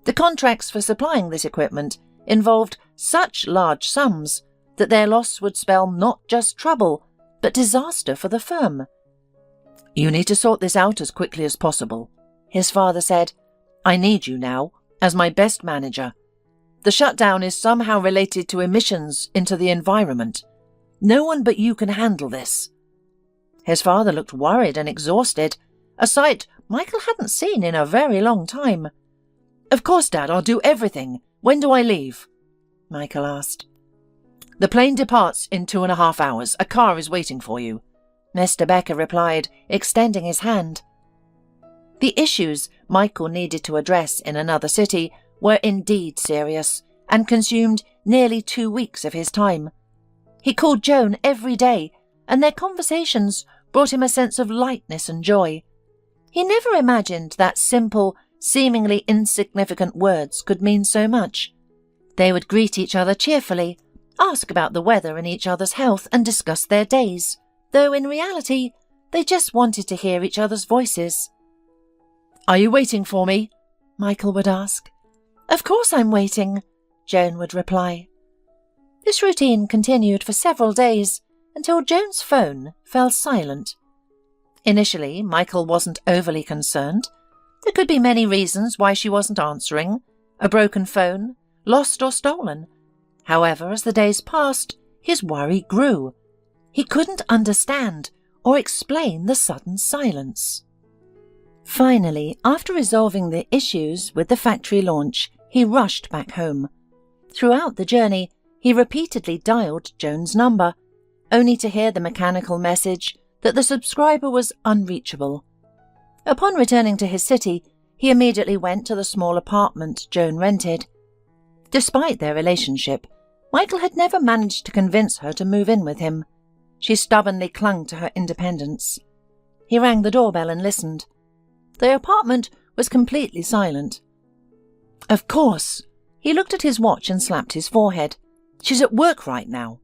The contracts for supplying this equipment involved such large sums that their loss would spell not just trouble, but disaster for the firm. "You need to sort this out as quickly as possible," his father said. "I need you now, as my best manager. The shutdown is somehow related to emissions into the environment. No one but you can handle this." His father looked worried and exhausted, a sight Michael hadn't seen in a very long time. "Of course, Dad, I'll do everything. When do I leave?" Michael asked. "The plane departs in 2.5 hours. A car is waiting for you," Mr. Becker replied, extending his hand. The issues Michael needed to address in another city were indeed serious and consumed nearly 2 weeks of his time. He called Joan every day, and their conversations brought him a sense of lightness and joy. He never imagined that simple, seemingly insignificant words could mean so much. They would greet each other cheerfully, ask about the weather and each other's health, and discuss their days, though in reality they just wanted to hear each other's voices. "Are you waiting for me?" Michael would ask. "Of course I'm waiting," Joan would reply. This routine continued for several days, until Joan's phone fell silent. Initially, Michael wasn't overly concerned. There could be many reasons why she wasn't answering: a broken phone, lost or stolen. However, as the days passed, his worry grew. He couldn't understand or explain the sudden silence. Finally, after resolving the issues with the factory launch, he rushed back home. Throughout the journey, he repeatedly dialed Joan's number, only to hear the mechanical message that the subscriber was unreachable. Upon returning to his city, he immediately went to the small apartment Joan rented. Despite their relationship, Michael had never managed to convince her to move in with him. She stubbornly clung to her independence. He rang the doorbell and listened. The apartment was completely silent. "Of course." He looked at his watch and slapped his forehead. "She's at work right now."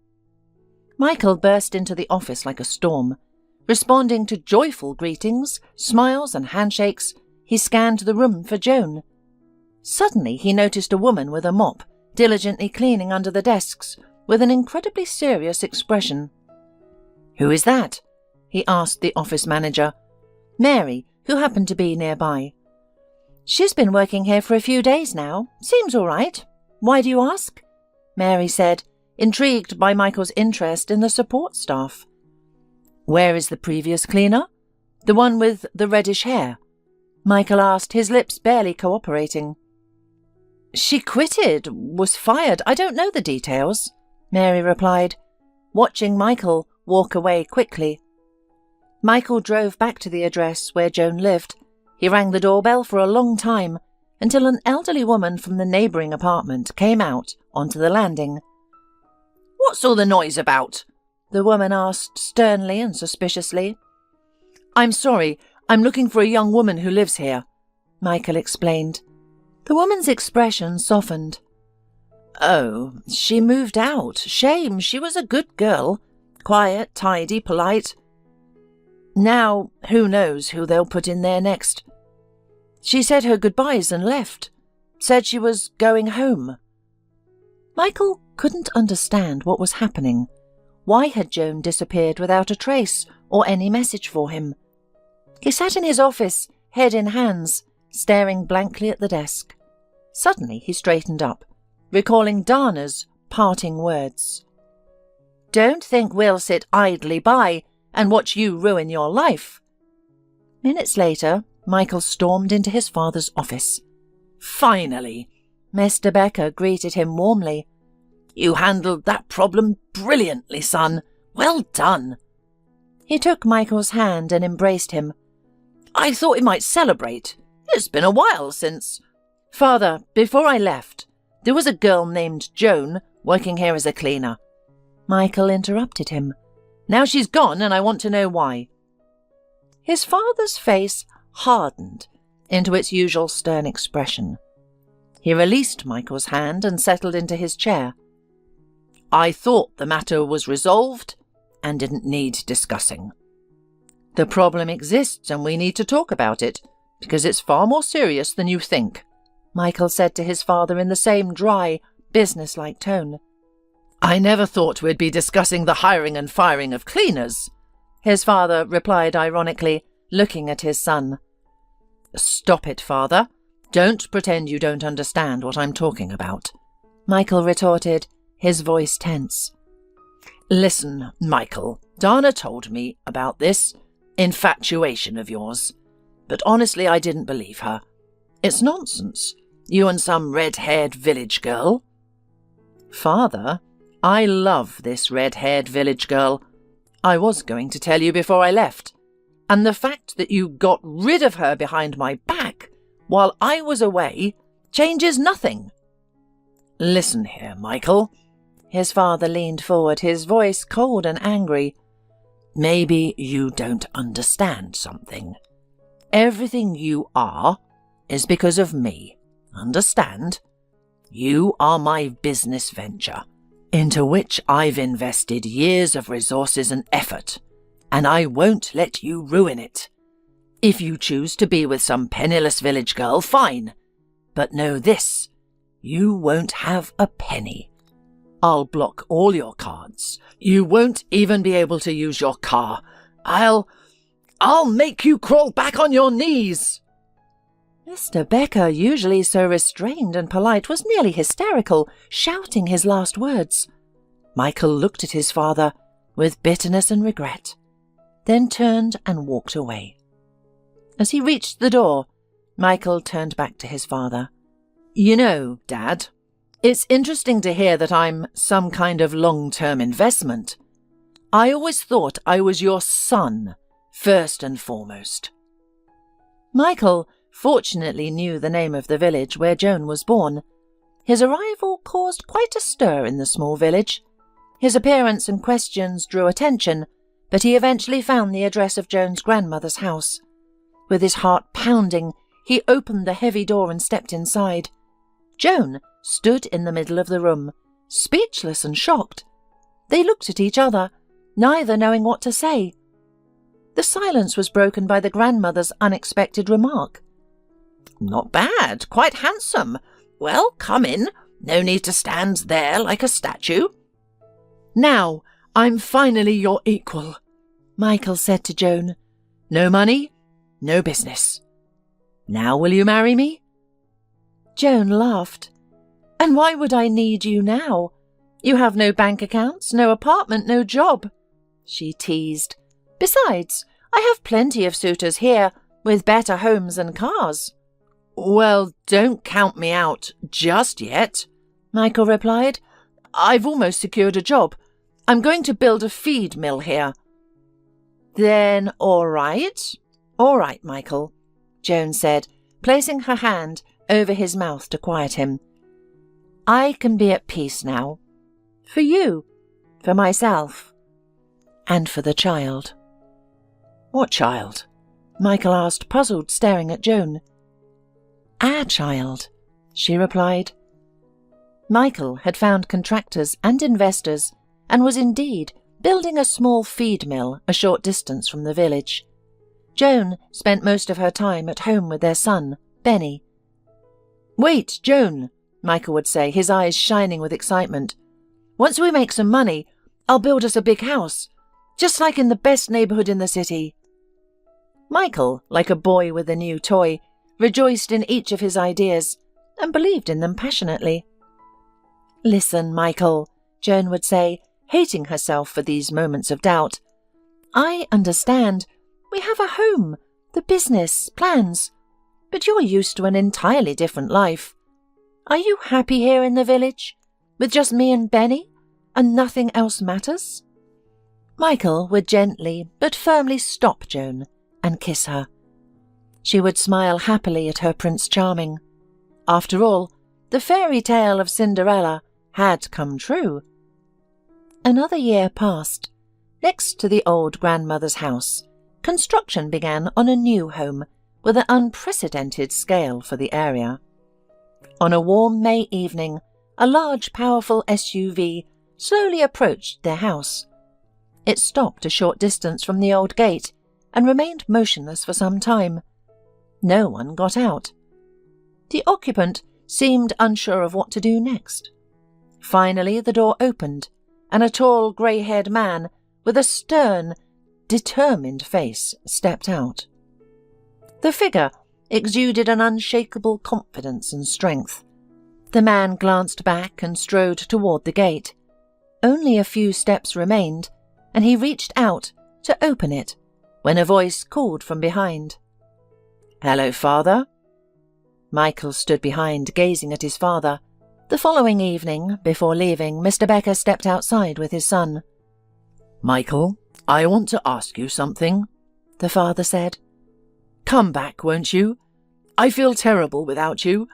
Michael burst into the office like a storm. Responding to joyful greetings, smiles and handshakes, he scanned the room for Joan. Suddenly he noticed a woman with a mop, diligently cleaning under the desks, with an incredibly serious expression. "Who is that?" he asked the office manager. "Mary, who happened to be nearby." "She's been working here for a few days now. Seems all right. Why do you ask?" Mary said, intrigued by Michael's interest in the support staff. Where is the previous cleaner? The one with the reddish hair? Michael asked, his lips barely cooperating. She quitted, was fired. I don't know the details, Mary replied, watching Michael walk away quickly. Michael drove back to the address where Joan lived. He rang the doorbell for a long time, until an elderly woman from the neighbouring apartment came out onto the landing. What's all the noise about? The woman asked sternly and suspiciously. I'm sorry, I'm looking for a young woman who lives here, Michael explained. The woman's expression softened. Oh, she moved out. Shame, she was a good girl. Quiet, tidy, polite. Now, who knows who they'll put in there next. She said her goodbyes and left. Said she was going home. Michael couldn't understand what was happening. Why had Joan disappeared without a trace or any message for him? He sat in his office, head in hands, staring blankly at the desk. Suddenly he straightened up, recalling Dana's parting words. Don't think we'll sit idly by and watch you ruin your life. Minutes later, Michael stormed into his father's office. Finally, Mr. Becker greeted him warmly. You handled that problem brilliantly, son. Well done. He took Michael's hand and embraced him. I thought we might celebrate. It's been a while since... Father, before I left, there was a girl named Joan working here as a cleaner. Michael interrupted him. Now she's gone and I want to know why. His father's face hardened into its usual stern expression. He released Michael's hand and settled into his chair. I thought the matter was resolved and didn't need discussing. The problem exists and we need to talk about it, because it's far more serious than you think, Michael said to his father in the same dry, business-like tone. I never thought we'd be discussing the hiring and firing of cleaners, his father replied ironically, looking at his son. Stop it, father. Don't pretend you don't understand what I'm talking about, Michael retorted, his voice tense. Listen, Michael, Dana told me about this infatuation of yours, but honestly I didn't believe her. It's nonsense. You and some red-haired village girl. Father, I love this red-haired village girl. I was going to tell you before I left, and the fact that you got rid of her behind my back while I was away changes nothing. Listen here, Michael. His father leaned forward, his voice cold and angry. Maybe you don't understand something. Everything you are is because of me. Understand? You are my business venture, into which I've invested years of resources and effort, and I won't let you ruin it. If you choose to be with some penniless village girl, fine. But know this, you won't have a penny. I'll block all your cards. You won't even be able to use your car. I'll make you crawl back on your knees. Mr. Becker, usually so restrained and polite, was nearly hysterical, shouting his last words. Michael looked at his father with bitterness and regret, then turned and walked away. As he reached the door, Michael turned back to his father. You know, Dad, it's interesting to hear that I'm some kind of long-term investment. I always thought I was your son, first and foremost. Michael fortunately knew the name of the village where Joan was born. His arrival caused quite a stir in the small village. His appearance and questions drew attention, but he eventually found the address of Joan's grandmother's house. With his heart pounding, he opened the heavy door and stepped inside. Joan stood in the middle of the room, speechless and shocked. They looked at each other, neither knowing what to say. The silence was broken by the grandmother's unexpected remark. Not bad, quite handsome. Well, come in. No need to stand there like a statue. Now, I'm finally your equal, Michael said to Joan. No money, no business. Now will you marry me? Joan laughed. And why would I need you now? You have no bank accounts, no apartment, no job, she teased. Besides, I have plenty of suitors here with better homes and cars." "Well, don't count me out just yet," Michael replied. "I've almost secured a job. I'm going to build a feed mill here." "Then all right, Michael," Joan said, placing her hand over his mouth to quiet him. "I can be at peace now. For you, for myself, and for the child." "What child?" Michael asked, puzzled, staring at Joan. "Our child," she replied. Michael had found contractors and investors and was indeed building a small feed mill a short distance from the village. Joan spent most of her time at home with their son, Benny. "Wait, Joan," Michael would say, his eyes shining with excitement. "Once we make some money, I'll build us a big house, just like in the best neighborhood in the city." Michael, like a boy with a new toy, rejoiced in each of his ideas and believed in them passionately. "Listen, Michael," Joan would say, hating herself for these moments of doubt. "I understand. We have a home, the business, plans. But you're used to an entirely different life. Are you happy here in the village, with just me and Benny, and nothing else matters?" Michael would gently but firmly stop Joan and kiss her. She would smile happily at her Prince Charming. After all, the fairy tale of Cinderella had come true. Another year passed. Next to the old grandmother's house, construction began on a new home with an unprecedented scale for the area. On a warm May evening, a large, powerful SUV slowly approached their house. It stopped a short distance from the old gate and remained motionless for some time. No one got out. The occupant seemed unsure of what to do next. Finally, the door opened, and a tall, grey-haired man with a stern, determined face stepped out. The figure exuded an unshakable confidence and strength. The man glanced back and strode toward the gate. Only a few steps remained, and he reached out to open it when a voice called from behind. "Hello, father." Michael stood behind, gazing at his father. The following evening, before leaving, Mr. Becker stepped outside with his son. "Michael, I want to ask you something," the father said. "Come back, won't you? I feel terrible without you.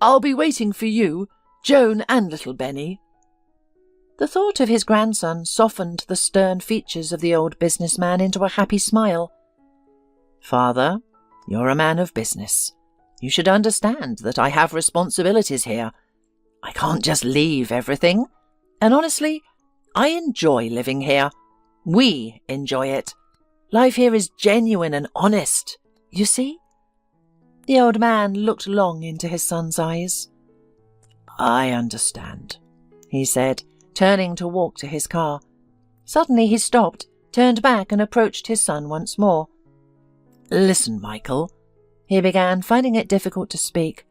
I'll be waiting for you, Joan and little Benny." The thought of his grandson softened the stern features of the old businessman into a happy smile. "Father, you're a man of business. You should understand that I have responsibilities here. I can't just leave everything. And honestly, I enjoy living here. We enjoy it. Life here is genuine and honest, you see?" The old man looked long into his son's eyes. "I understand," he said, turning to walk to his car. Suddenly he stopped, turned back and approached his son once more. "Listen, Michael," he began, finding it difficult to speak.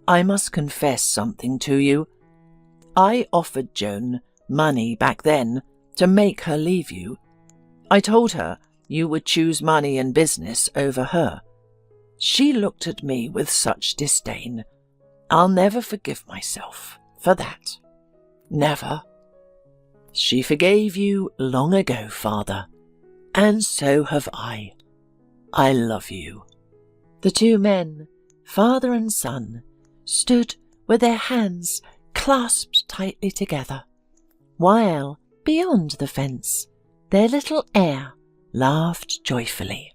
"I must confess something to you. I offered Joan money back then to make her leave you. I told her you would choose money and business over her. She looked at me with such disdain. I'll never forgive myself for that. Never. She forgave you long ago, father, and so have I. I love you." The two men, father and son, stood with their hands clasped tightly together, while, beyond the fence, their little heir laughed joyfully.